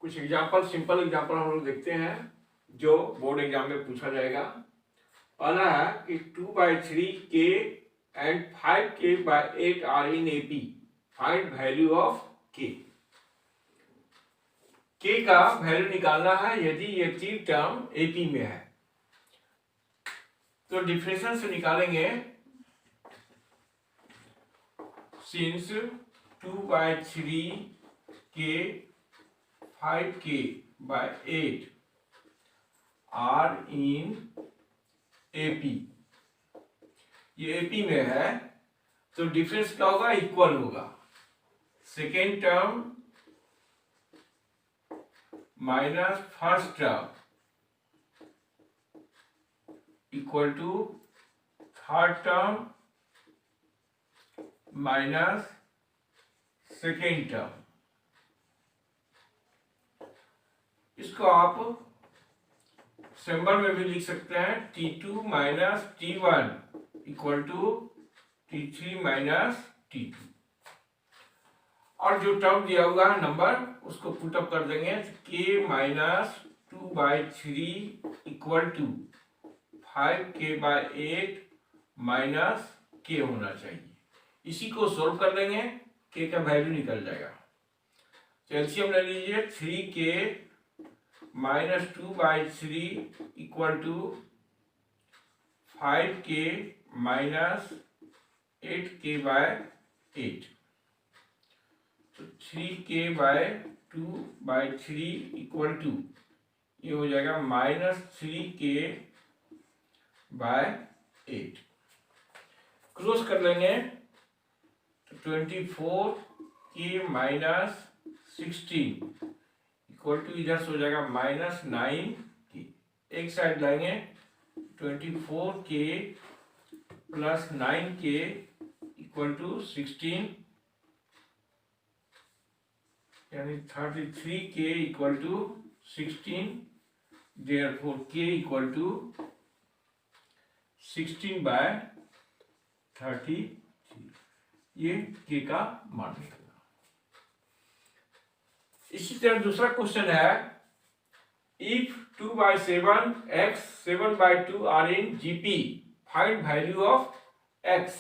कुछ example, simple example हम लोग देखते हैं जो बोर्ड एग्जाम में पूछा जाएगा। पहला है कि 2/3k and 5k/8 are in AP. Find value of k. k का वैल्यू निकालना है यदि ये तीन टर्म AP में है। तो डिफरेंशियल से निकालेंगे। Since 2/3k 5k/8 are in AP, ये AP में है तो डिफरेंस क्या होगा, इक्वल होगा। Second term minus first term equal to third term minus second term. इसको आप सिंबल में भी लिख सकते हैं, T2 minus T1 equal to T3 minus T2। और जो टर्म दिया हुआ है नंबर उसको पुटअप कर देंगे। k minus 2/3 equal to 5k/8 minus k होना चाहिए। इसी को सोल्व कर लेंगे, k का वैल्यू निकल जाएगा। एलसीएम ले लीजिए, 3k minus 2/3 equal to 5k minus 8k/8। तो 3k/2/3 इक्वल टू ये हो जाएगा माइनस 3k/8। क्रॉस कर लेंगे तो 24k माइनस 16 इक्वल टू इधर से हो जाएगा माइनस 9k। एक साइड लाएंगे, 24k plus 9k equal to 16 यानी 33k equal to 16। Therefore k equal to 16/33। ये k का मान निकला। इसी तरह दूसरा क्वेश्चन है, if 2/7 x 7/2 are in GP, find value of x।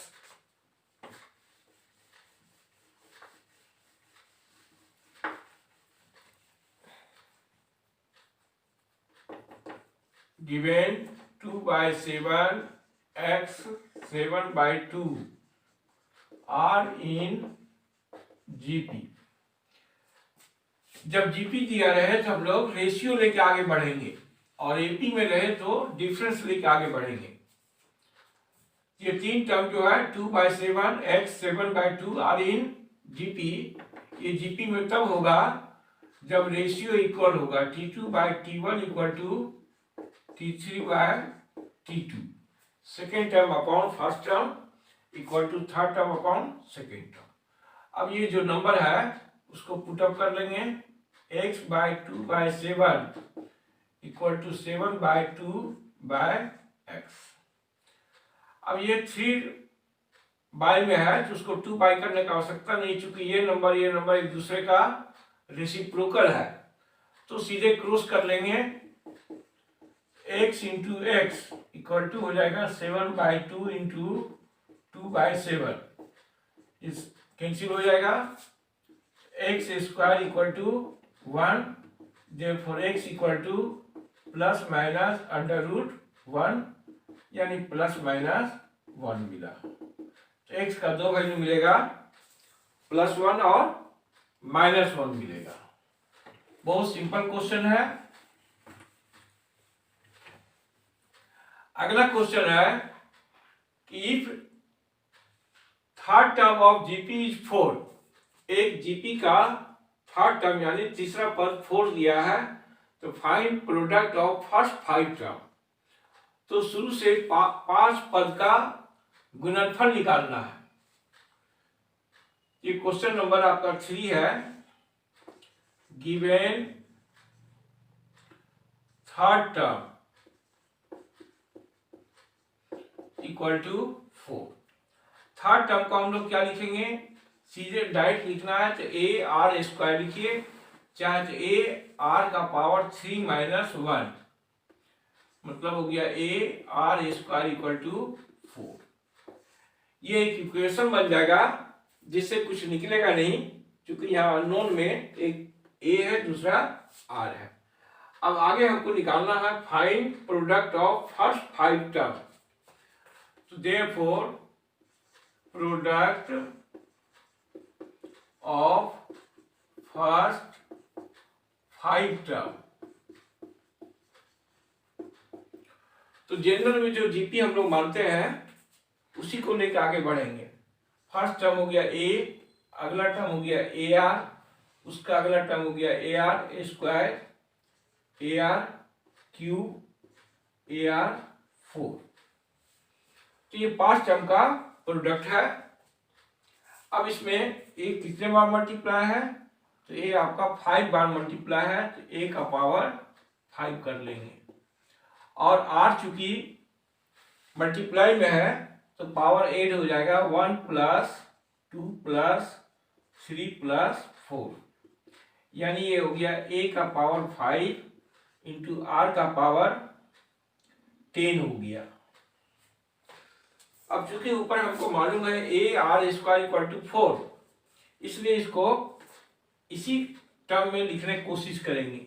Given 2/7 x 7/2 are in GP। जब जीपी दिया रहे तो हम लोग रेशियो लेके आगे बढ़ेंगे और एपी में रहे तो डिफरेंस लेके आगे बढ़ेंगे। ये तीन टर्म जो है 2/7 x 7/2 आर इन जीपी, ये जीपी में तब होगा जब रेशियो इक्वल होगा, T2/T1 equal to T3/T2। Second term upon first term equal to third term upon second term. अब ये जो नंबर है उसको पुटअप कर लेंगे, x/2/7 इक्वल टू 7/2/x। अब ये 3 में है तो उसको 2 करने का आवश्यकता नहीं, चूंकि ये नंबर एक दूसरे का रेसिप्रोकल है तो सीधे क्रॉस कर लेंगे। x into x equal to हो जाएगा 7/2 इंटू 2/7, इस कैंसिल हो जाएगा। x square equal to 1, therefore x equal to plus minus under root 1 यानी प्लस माइनस 1 मिला। तो x का दो वैल्यू मिलेगा, +1 और -1 मिलेगा। बहुत सिंपल क्वेश्चन है। अगला क्वेश्चन है कि if third term of GP is 4, एक जीपी का थर्ड टर्म यानी तीसरा पद 4 दिया है तो find product of first 5 term. तो शुरू से 5 पद का गुणनफल निकालना है। ये क्वेश्चन नंबर आपका 3 है। Given third term equal to 4। Third term को हम लोग क्या लिखेंगे, सीधे डायरेक्ट लिखना है तो a r स्क्वायर लिखिए, चाहे तो ए आर का पावर 3 माइनस 1, मतलब हो गया A R square equal to 4। ये एक इक्वेशन बन जाएगा जिससे कुछ निकलेगा नहीं, क्योंकि यहाँ अननोन में एक ए है, दूसरा आर है। अब आगे हमको निकालना है find product of first 5 term. तो therefore product of first 5 term. तो जनरल में जो जीपी हम लोग मानते हैं उसी को लेकर आगे बढ़ेंगे। फर्स्ट टर्म हो गया ए, अगला टर्म हो गया ए आर, उसका अगला टर्म हो गया A R square, A R cube, A R 4। तो ये 5 टर्म का प्रोडक्ट है। अब इसमें ए कितने बार मल्टीप्लाई है, तो ए आपका 5 बार मल्टीप्लाई है, तो ए का पावर 5 कर लेंगे। और आर चूंकि मल्टीप्लाई में है तो पावर 8 हो जाएगा, 1 प्लस 2 प्लस 3 प्लस 4, यानी ये हो गया ए का पावर 5 इंटू आर का पावर 10 हो गया। अब चूंकि ऊपर हमको मालूम है A R square equal to 4, इसलिए इसको इसी टर्म में लिखने की कोशिश करेंगे।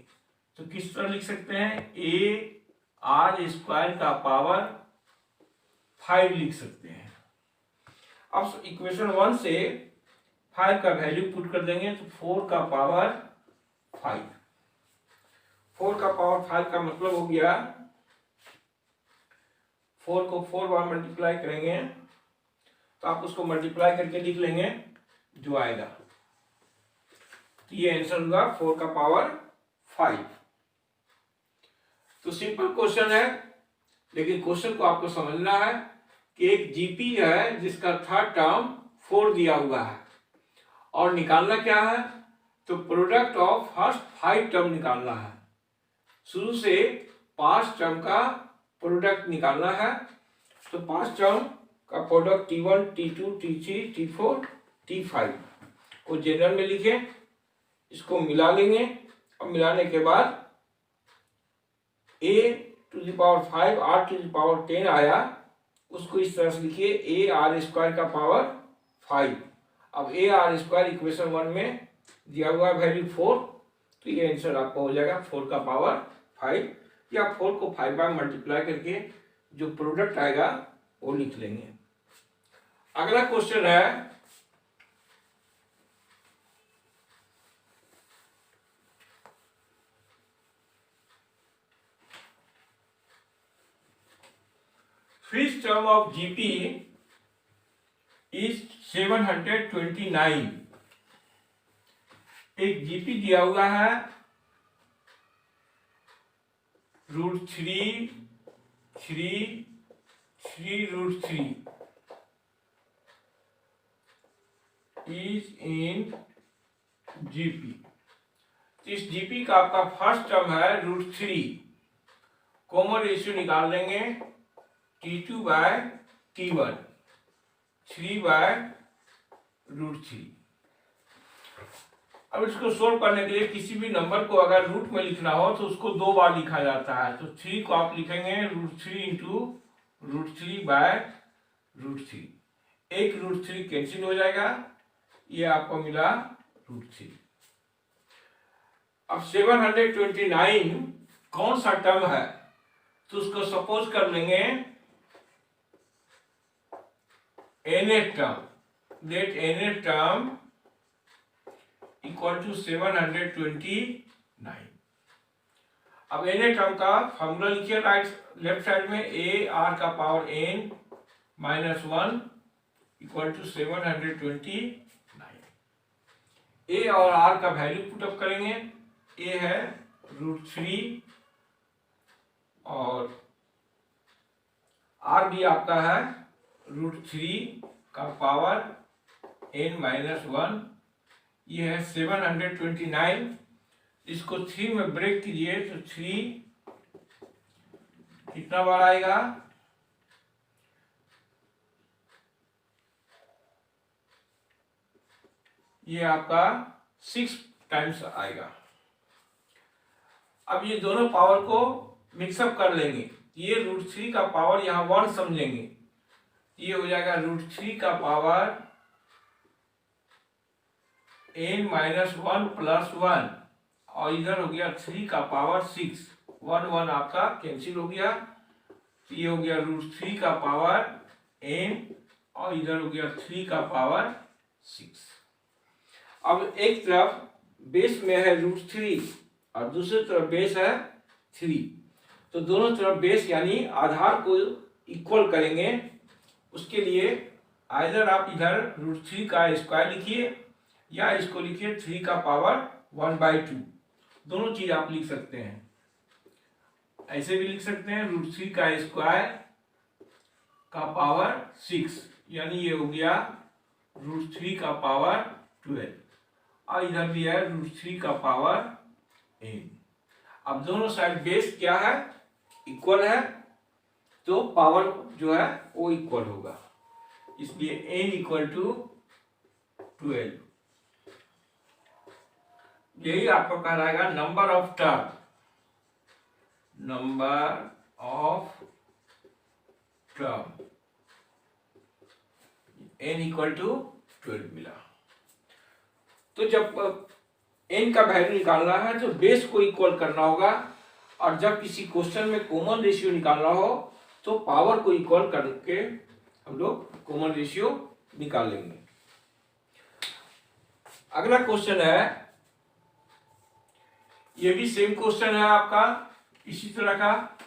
तो किस तरह लिख सकते हैं, ए आर स्क्वायर का पावर 5 लिख सकते हैं। अब इक्वेशन 1 से 5 का वैल्यू पुट कर देंगे, तो 4 का पावर 5। 4 का पावर 5 का मतलब हो गया 4 को 4 बार मल्टीप्लाई करेंगे तो आप उसको मल्टीप्लाई करके लिख लेंगे जो आएगा। तो ये आंसर होगा 4 का पावर 5। तो सिंपल क्वेश्चन है, लेकिन क्वेश्चन को आपको समझना है कि एक जीपी है जिसका थर्ड टर्म 4 दिया हुआ है और निकालना क्या है, तो प्रोडक्ट ऑफ फर्स्ट 5 टर्म निकालना है। शुरू से 5 टर्म का प्रोडक्ट निकालना है। तो 5 टर्म का product T1 T2 T3 T4 T5 को जनरल में लिखें, इसको मिला लेंगे और मिलाने के बाद a to the power 5 r to the power 10 आया, उसको इस तरह से लिखिए ए आर स्क्वायर का पावर 5। अब ए आर स्क्वायर इक्वेशन 1 में दिया हुआ वैल्यू 4, तो ये आंसर आपका हो जाएगा 4 का पावर 5, या 4 को 5 बार मल्टीप्लाई करके जो प्रोडक्ट आएगा वो लिख लेंगे। अगला क्वेश्चन है fifth term of GP is 729। एक जीपी दिया हुआ है √3 3 3√3 is in जीपी। इस जीपी का आपका फर्स्ट टर्म है √3, कॉमन रेशियो निकाल लेंगे T2 बाय T1, 3 बाय √3। अब इसको सोल्व करने के लिए किसी भी नंबर को अगर रूट में लिखना हो तो उसको 2 बार लिखा जाता है। तो 3 को आप लिखेंगे √3 इंटू √3 बाय √3, एक √3 कैंसिल हो जाएगा, ये आपको मिला √3। अब 729 कौन सा टर्म है, तो उसको सपोज कर लेंगे nth term, let nth term equal to 729। अब nth टर्म का फॉर्मूला लिखिए लेफ्ट साइड में, a r का power n minus 1 equal to 729। a और r का वैल्यू पुटअप करेंगे, a है √3 और r भी आपका है √3 का पावर n माइनस 1, ये है 729। इसको 3 में ब्रेक कीजिए तो 3 कितना बार आएगा, ये आपका 6 टाइम्स आएगा। अब ये दोनों पावर को मिक्सअप कर लेंगे, ये √3 का पावर यहाँ 1 समझेंगे, ये हो जाएगा √3 का पावर n-1 + 1 और इधर हो गया 3 का पावर 6, 1 1 आपका कैंसिल हो गया, तो ये हो गया √3 का पावर n और इधर हो गया 3 का पावर 6। अब एक तरफ बेस में है √3 और दूसरी तरफ बेस है 3, तो दोनों तरफ बेस यानी आधार को इक्वल करेंगे। उसके लिए आइदर आप इधर √3 का स्क्वायर लिखिए या इसको लिखिए 3 का पावर 1/2, दोनों चीज आप लिख सकते हैं। ऐसे भी लिख सकते हैं √3 का स्क्वायर का पावर 6, यानी ये हो गया √3 का पावर 12 और इधर भी है √3 का पावर n। अब दोनों साइड बेस क्या है, इक्वल है, तो पावर जो है वो इक्वल होगा, इसलिए n = 12। यही आपको कहलाएगा number of term, number of term, n = 12 मिला। तो जब n का वैल्यू निकालना है तो बेस को इक्वल करना होगा, और जब किसी क्वेश्चन में कॉमन रेशियो निकालना हो तो पावर को इक्वल करके हम लोग कॉमन रेशियो निकाल लेंगे। अगला क्वेश्चन है, ये भी सेम क्वेश्चन है आपका इसी तरह का।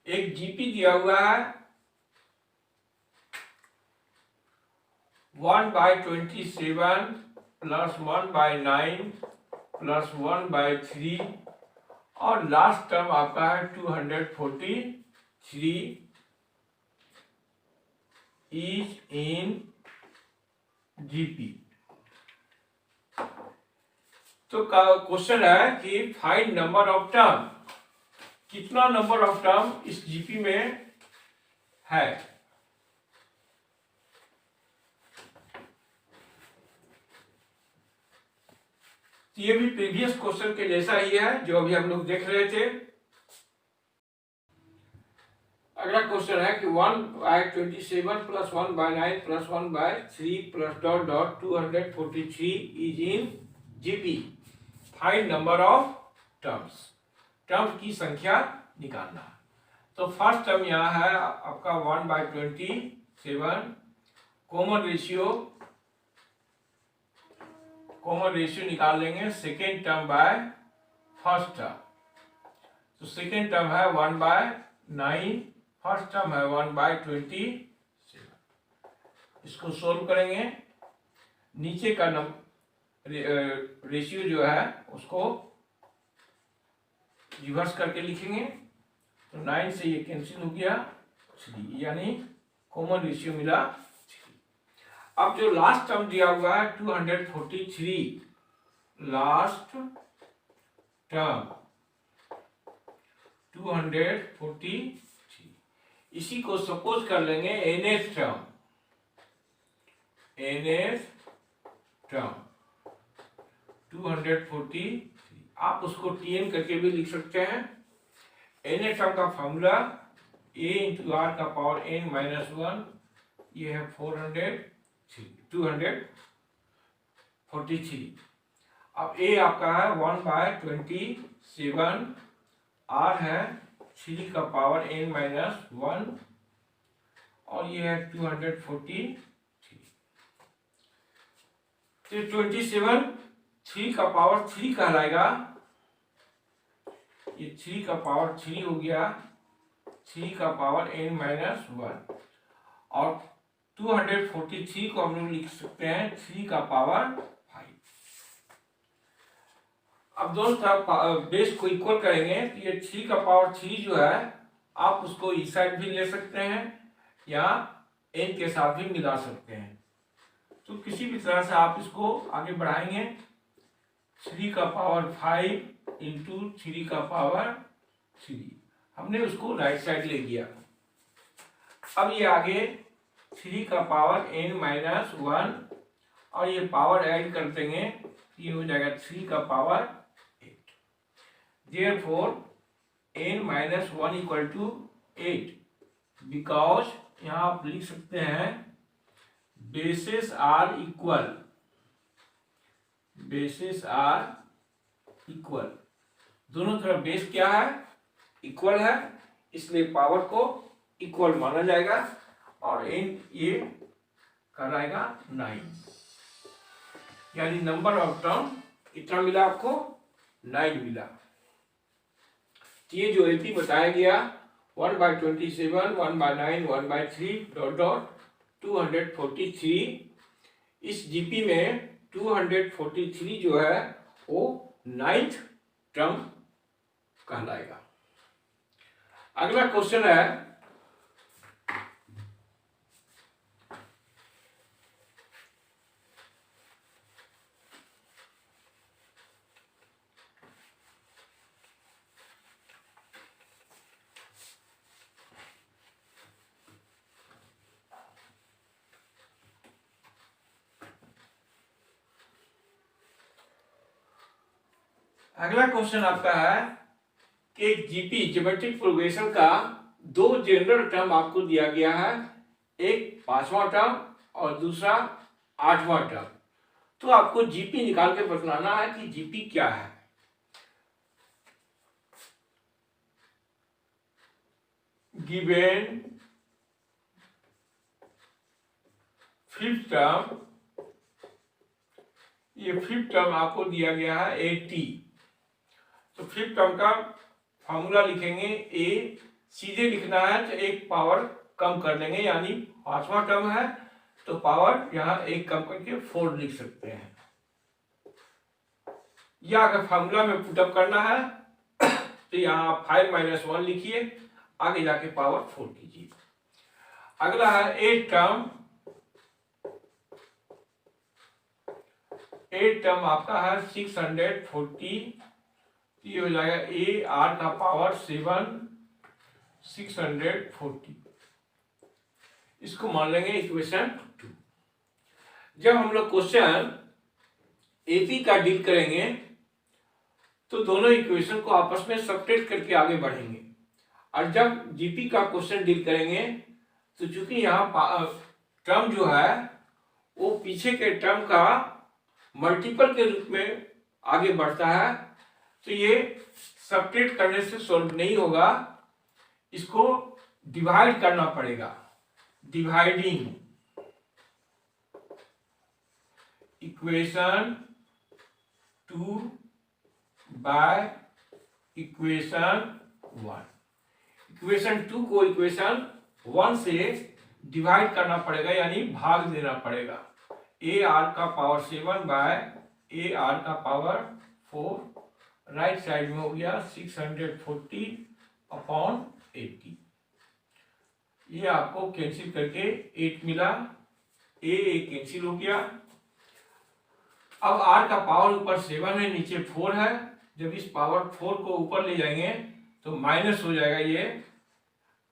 एक जीपी दिया हुआ है 1/27 + 1/9 + 1/3 और लास्ट टर्म आपका है 243 इज इन जीपी। तो क्वेश्चन है कि फाइंड नंबर ऑफ टर्म, कितना नंबर ऑफ टर्म इस जीपी में है। ये भी प्रीवियस क्वेश्चन के जैसा ही है जो अभी हम लोग देख रहे थे। अगला क्वेश्चन है कि 1/27 + 1/9 + 1/3 + ... 243 is in GP. Find number of terms, term की संख्या निकालना। तो फर्स्ट टर्म यहाँ है आपका 1/27, कॉमन रेशियो निकाल लेंगे second term by first term. तो सेकेंड टर्म है 1/9, फर्स्ट टर्म है 1/27। इसको सोल्व करेंगे, नीचे का रेशियो जो है उसको रिवर्स करके लिखेंगे, तो 9 से ये कैंसिल हो गया 3, यानी कॉमन रेशियो मिला 3। अब जो लास्ट टर्म दिया हुआ है 243, लास्ट टर्म 243, इसी को सपोज कर लेंगे nth टर्म, nth टर्म 243। आप उसको tn करके भी लिख सकते हैं। nth टर्म का फॉर्मूला a × r का पावर n-1, ये है 243। अब a आपका है 1/27, r है 3 का पावर n-1 और ये है 243। तो 27 3 का पावर 3 कहलाएगा, ये 3 का पावर 3 हो गया, 3 का पावर n-1 और 243 को हम लोग लिख सकते हैं 3 का पावर 5। अब दोनों तरफ बेस को इक्वल करेंगे, तो ये 3 का पावर 3 जो है आप उसको इस साइड भी ले सकते हैं या n के साथ भी मिला सकते हैं। तो किसी भी तरह से आप इसको आगे बढ़ाएंगे, 3 का पावर 5 × 3 का पावर 3, हमने उसको राइट साइड ले गया। अब ये आगे 3 का पावर n-1 और ये पावर ऐड कर देंगे ये हो जाएगा 3 का power 8। Therefore n-1 equal to 8, because यहाँ आप लिख सकते हैं bases are equal, bases are equal, दोनों तरफ बेस क्या है, इक्वल है, इसलिए पावर को इक्वल माना जाएगा और एन ये कराएगा 9, यानी नंबर ऑफ टर्म कितना मिला आपको, 9 मिला। ये जो एपी बताया गया 1/27, 1/9, 1/3 डॉट डॉट 243, इस जीपी में 243 जो है वो 9th टर्म कहलाएगा। अगला क्वेश्चन है अगला क्वेश्चन आपका है कि जीपी ज्योमेट्रिक प्रोग्रेशन का 2 जनरल टर्म आपको दिया गया है, एक 5वां टर्म और दूसरा 8वां टर्म। तो आपको जीपी निकाल के बताना है कि जीपी क्या है। गिवन फिफ्थ टर्म, ये फिफ्थ टर्म आपको दिया गया है 80, तो फिफ्थ टर्म का फॉर्मूला लिखेंगे, ए सीधे लिखना है तो एक पावर कम कर देंगे, यानी 5वां टर्म है तो पावर यहाँ एक कम करके 4 लिख सकते हैं, या अगर फॉर्मूला में पुटअप करना है तो यहाँ 5 - 1 लिखिए, आगे जाके पावर 4 कीजिए। अगला है 8 टर्म, 8 टर्म आपका है 640, ये हो जाएगा ए आर का पावर 7 640, इसको मान लेंगे इक्वेशन 2। जब हम लोग क्वेश्चन एपी का डील करेंगे तो दोनों इक्वेशन को आपस में सब्ट्रैक्ट करके आगे बढ़ेंगे, और जब जीपी का क्वेश्चन डील करेंगे तो चूंकि यहाँ टर्म जो है वो पीछे के टर्म का मल्टीपल के रूप में आगे बढ़ता है, तो ये सब्ट्रैक्ट करने से सॉल्व नहीं होगा, इसको डिवाइड करना पड़ेगा, dividing equation 2 by equation 1। Equation 2 को इक्वेशन 1 से डिवाइड करना पड़ेगा, यानी भाग देना पड़ेगा। ए आर का पावर 7 बाय ए आर का पावर 4, राइट साइड में हो गया 640/80, ये आपको कैंसिल करके 8 मिला, ए कैंसिल हो गया। अब आर का पावर ऊपर 7 है, नीचे 4 है, जब इस पावर 4 को ऊपर ले जाएंगे तो माइनस हो जाएगा, ये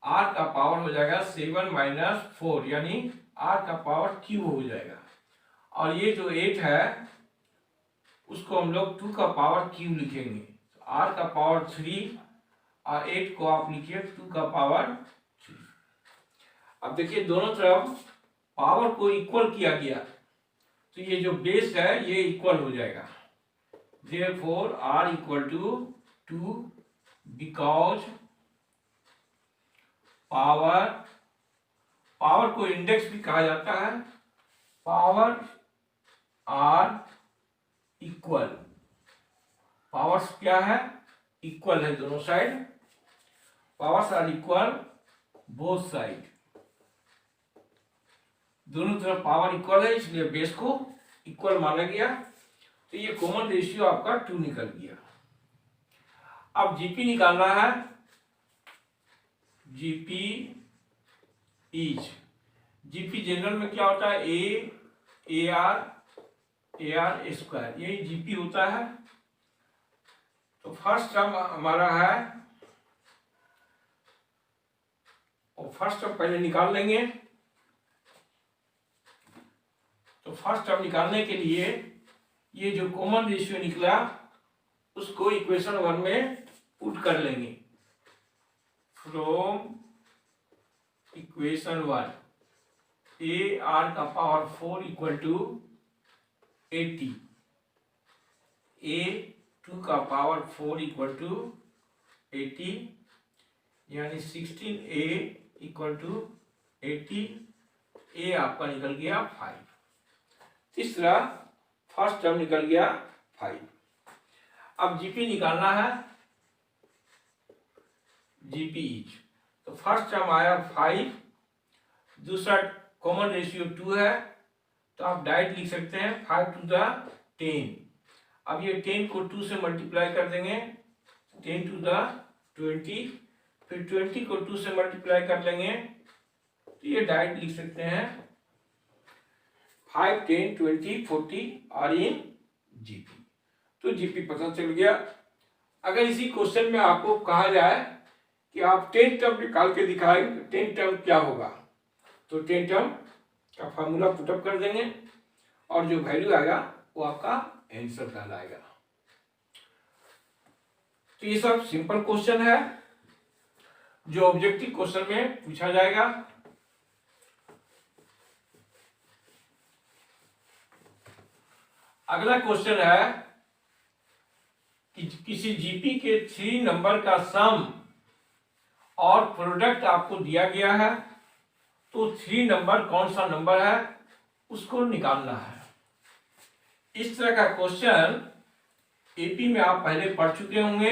आर का पावर हो जाएगा 7 - 4, यानी आर का पावर क्यूब हो जाएगा, और ये जो 8 है उसको हम लोग 2 का पावर क्यूब लिखेंगे, तो आर का पावर 3 और 8 को आप लिखिए 2 का पावर 3। अब देखिए दोनों तरफ पावर को इक्वल किया गया, तो ये जो बेस है ये इक्वल हो जाएगा, therefore R equal to 2, because power को इंडेक्स भी कहा जाता है, पावर आर इक्वल, पावर्स क्या है, इक्वल है दोनों side, powers are equal both side, दोनों तरफ पावर इक्वल है, इसलिए बेस को इक्वल माना गया, तो ये कॉमन रेशियो आपका 2 निकल गया। अब जीपी निकालना है, जीपी इज, जीपी जनरल में क्या होता है, ए आर स्क्वायर, यही जीपी होता है। तो फर्स्ट टर्म हमारा है, और फर्स्ट टर्म पहले निकाल लेंगे, तो फर्स्ट टर्म निकालने के लिए ये जो कॉमन रेशियो निकला उसको इक्वेशन 1 में पुट कर लेंगे। फ्रॉम इक्वेशन 1 ए आर का पावर 4 इक्वल टू 80, ए 2 का पावर 4 इक्वल टू 80, यानी 16a इक्वल टू 80, ए आपका निकल गया 5। तीसरा फर्स्ट टर्म निकल गया 5। अब जीपी निकालना है, जीपी इच। तो फर्स्ट टर्म आया 5, दूसरा कॉमन रेशियो 2 है, तो आप डायरेक्ट लिख सकते हैं 5 टू द 10। अब ये 10 को 2 से मल्टीप्लाई कर देंगे, 10 टू द 20, फिर 20 को 2 से मल्टीप्लाई कर लेंगे, तो ये डायरेक्ट लिख सकते हैं 5, 10, 20, 40 आर इन जीपी। तो जीपी पता चल गया। अगर इसी क्वेश्चन में आपको कहा जाए कि आप 10 टर्म निकाल के दिखाएं, 10 टर्म क्या होगा, तो 10 टर्म का फॉर्मूला पुटअप कर देंगे और जो वैल्यू आएगा वो आपका आंसर कहलाएगा। तो ये सब सिंपल क्वेश्चन है जो ऑब्जेक्टिव क्वेश्चन में पूछा जाएगा। अगला क्वेश्चन है कि किसी जीपी के 3 नंबर का सम और प्रोडक्ट आपको दिया गया है, तो 3 नंबर कौन सा नंबर है उसको निकालना है। इस तरह का क्वेश्चन एपी में आप पहले पढ़ चुके होंगे।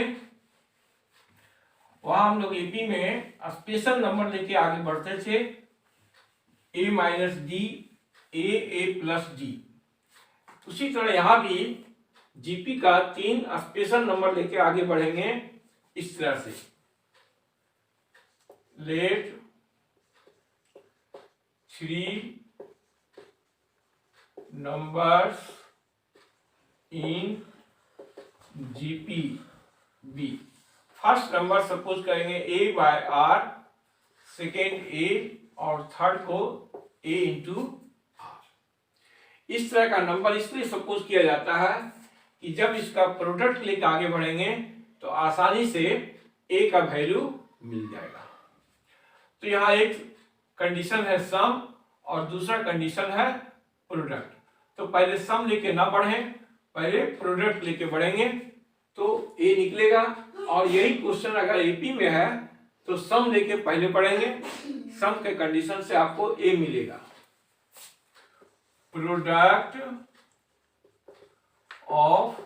वहां हम लोग एपी में स्पेशल नंबर लेके आगे बढ़ते थे, ए माइनस डी, ए प्लस डी। उसी तरह यहां भी जीपी का 3 स्पेशल नंबर लेके आगे बढ़ेंगे इस तरह से। Let 3 numbers in GP be. First number suppose करेंगे A by R, second A और थर्ड को ए इंटू आर। इस तरह का नंबर इसलिए सपोज किया जाता है कि जब इसका प्रोडक्ट लेकर आगे बढ़ेंगे तो आसानी से ए का वैल्यू मिल जाएगा। तो यहाँ एक कंडीशन है सम और दूसरा कंडीशन है प्रोडक्ट। तो पहले सम लेके ना बढ़ें, पहले प्रोडक्ट लेके बढ़ेंगे तो ए निकलेगा। और यही क्वेश्चन अगर एपी में है तो सम लेके पहले पढ़ेंगे, सम के कंडीशन से आपको ए मिलेगा। प्रोडक्ट ऑफ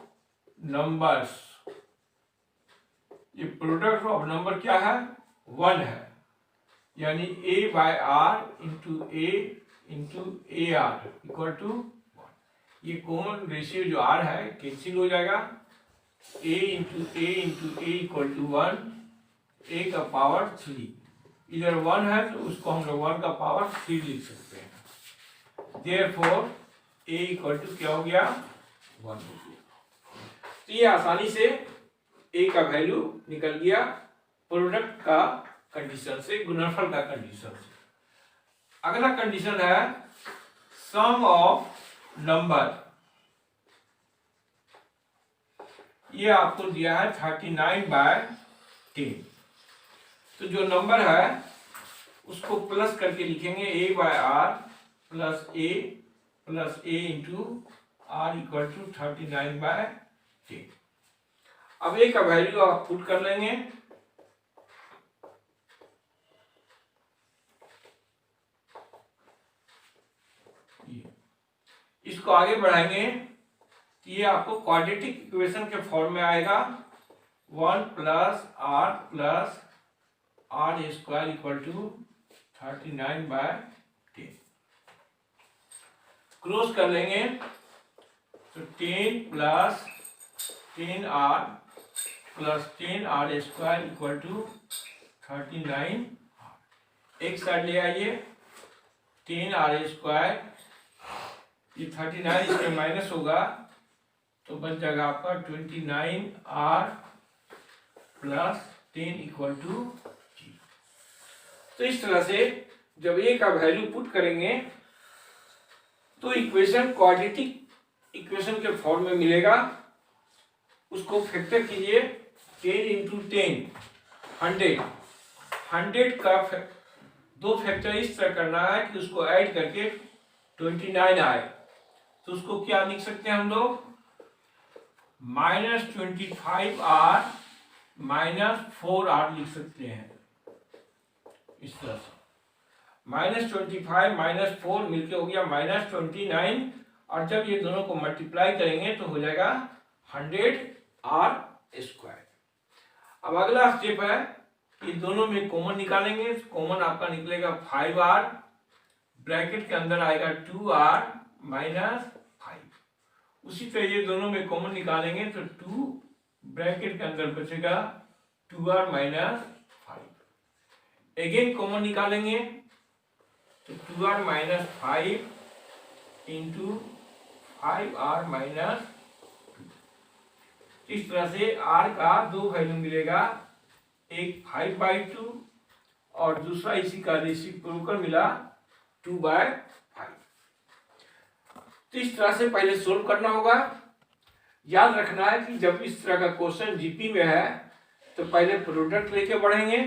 नंबर्स, ये प्रोडक्ट ऑफ नंबर क्या है 1 है, यानी A by R into A R equal to 1। ये कॉमन रेशियो जो आर है कैंसिल हो जाएगा, A into A equal to 1, A का पावर 3। इधर 1 है तो उसको हम लोग 1 का पावर 3 लिख सकते हैं। देयरफॉर ए इक्वल टू क्या हो गया 1 हो गया। तो ये आसानी से ए का वैल्यू निकल गया प्रोडक्ट का कंडीशन से, गुणनफल का कंडीशन से। अगला कंडीशन है सम ऑफ नंबर। ये आपको दिया है 39/10। तो जो नंबर है उसको प्लस करके लिखेंगे A by R plus A into R equal to 39/10। अब ए का वैल्यू आप पुट कर लेंगे, इसको आगे बढ़ाएंगे तो ये आपको क्वाड्रेटिक इक्वेशन के फॉर्म में आएगा 1 plus R square equal to 39/10। Cross कर लेंगे तो 10 plus 10r plus 10r square equal to 39। एक साइड ले आइए, 10r स्क्वायर, ये 39 इसमें माइनस होगा तो बच जाएगा आपका 29r प्लस 10 इक्वल टू 0। तो इस तरह से जब ए का वैल्यू पुट करेंगे तो इक्वेशन क्वाड्रेटिक इक्वेशन के फॉर्म में मिलेगा, उसको फैक्टर कीजिए 10 इंटू 10 100। 100 का दो फैक्टर इस तरह करना है कि उसको ऐड करके 29 आए। तो उसको क्या लिख सकते हैं हम लोग, -25r -4r लिख सकते हैं इस तरह से। -25 -4 मिलके हो गया -29, और जब ये दोनों को मल्टीप्लाई करेंगे तो हो जाएगा 100r²। अब अगला स्टेप है कि दोनों में कॉमन निकालेंगे। कॉमन आपका निकलेगा 5r, ब्रैकेट के अंदर आएगा 2r -5। उसी तरह ये दोनों में कॉमन निकालेंगे तो 2 ब्रैकेट के अंदर बचेगा 2r -5। अगेन कॉमन निकालेंगे तो 2r -5 इंटू 5r -2। इस तरह से r का दो वैल्यू मिलेगा, एक 5/2 और दूसरा इसी का रेसिप्रोकल मिला 2/5। तो इस तरह से पहले सोल्व करना होगा। याद रखना है कि जब इस तरह का क्वेश्चन जीपी में है तो पहले प्रोडक्ट लेके बढ़ेंगे,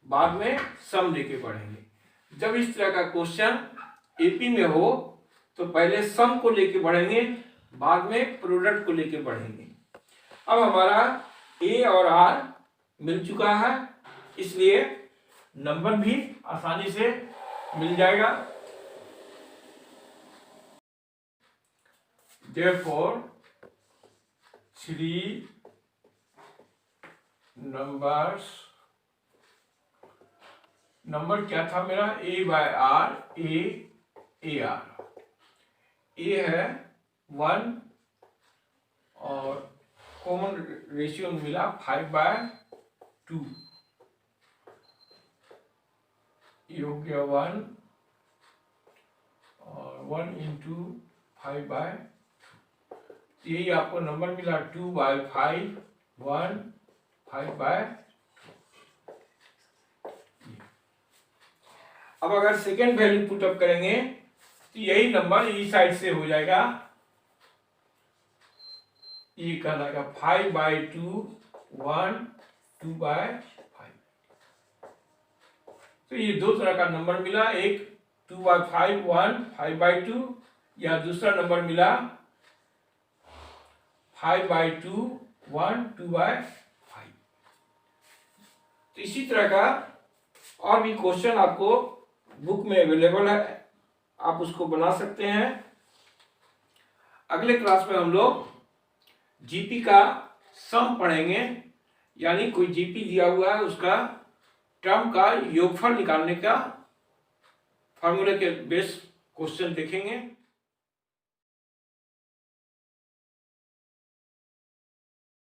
बाद में सम लेके बढ़ेंगे। जब इस तरह का क्वेश्चन एपी में हो तो पहले सम को लेके बढ़ेंगे, बाद में प्रोडक्ट को लेके बढ़ेंगे। अब हमारा ए और आर मिल चुका है, इसलिए नंबर भी आसानी से मिल जाएगा। Therefore 3 numbers, नंबर क्या था मेरा, a/r, a/r। ए है 1 और कॉमन रेशियो मिला 5/2। ये हो गया 1 और 1 इंटू 5/2। यही आपको नंबर मिला 2/5 1 5/2। अब अगर सेकेंड वैल्यू पुटअप करेंगे तो यही नंबर इस साइड से हो जाएगा, ये कहलाएगा 5/2 1 2/5। तो ये दो तरह का नंबर मिला, एक 2/5 1 5/2, या दूसरा नंबर मिला 5/2 1 2/5। तो इसी तरह का और भी क्वेश्चन आपको बुक में अवेलेबल है, आप उसको बना सकते हैं। अगले क्लास में हम लोग जीपी का सम पढ़ेंगे, यानी कोई जीपी दिया हुआ है उसका टर्म का योगफल निकालने का फॉर्मूले के बेस क्वेश्चन देखेंगे।